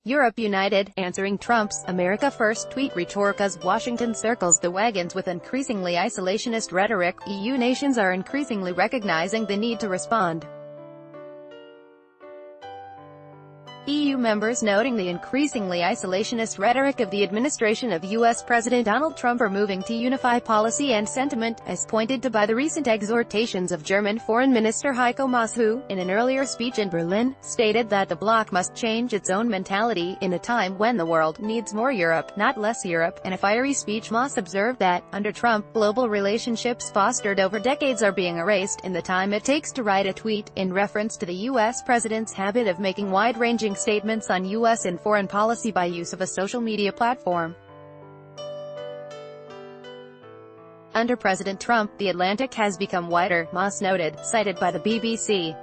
Europe united, answering Trump's "America First" tweet. Rhetoric. As Washington circles the wagons with increasingly isolationist rhetoric, EU nations are increasingly recognizing the need to respond. EU members, noting the increasingly isolationist rhetoric of the administration of U.S. President Donald Trump, are moving to unify policy and sentiment, as pointed to by the recent exhortations of German Foreign Minister Heiko Maas, who, in an earlier speech in Berlin, stated that the bloc must change its own mentality, in a time when the world needs more Europe, not less Europe. In a fiery speech, Maas observed that, under Trump, global relationships fostered over decades are being erased in the time it takes to write a tweet, in reference to the U.S. president's habit of making wide-ranging statements on U.S. and foreign policy by use of a social media platform. Under President Trump, the Atlantic has become wider, Maas noted, cited by the BBC.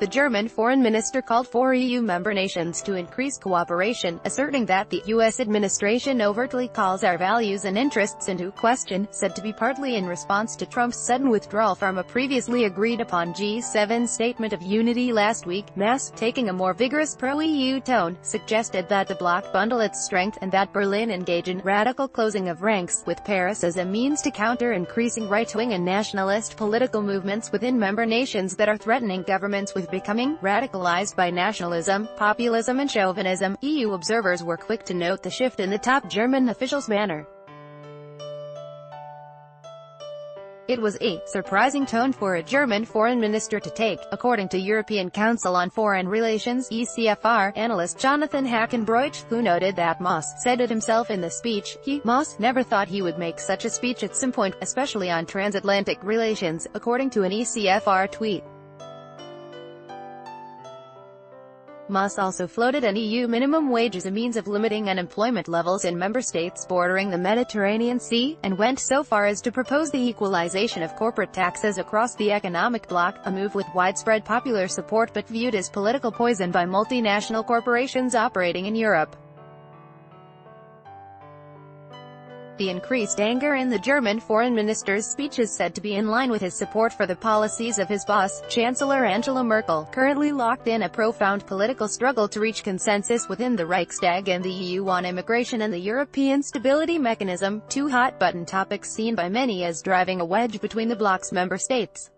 The German foreign minister called for EU member nations to increase cooperation, asserting that the U.S. administration overtly calls our values and interests into question, said to be partly in response to Trump's sudden withdrawal from a previously agreed-upon G7 statement of unity last week. Maas, taking a more vigorous pro-EU tone, suggested that the bloc bundle its strength, and that Berlin engage in radical closing of ranks, with Paris as a means to counter increasing right-wing and nationalist political movements within member nations that are threatening governments with becoming radicalized by nationalism, populism and chauvinism. EU observers were quick to note the shift in the top German official's manner. It was a surprising tone for a German foreign minister to take, according to European Council on Foreign Relations (ECFR) analyst Jonathan Hackenbroich, who noted that Maas said it himself in the speech. Maas never thought he would make such a speech at some point, especially on transatlantic relations, according to an ECFR tweet. Maas also floated an EU minimum wage as a means of limiting unemployment levels in member states bordering the Mediterranean Sea, and went so far as to propose the equalization of corporate taxes across the economic bloc, a move with widespread popular support but viewed as political poison by multinational corporations operating in Europe. The increased anger in the German foreign minister's speech is said to be in line with his support for the policies of his boss, Chancellor Angela Merkel, currently locked in a profound political struggle to reach consensus within the Reichstag and the EU on immigration and the European Stability Mechanism, two hot-button topics seen by many as driving a wedge between the bloc's member states.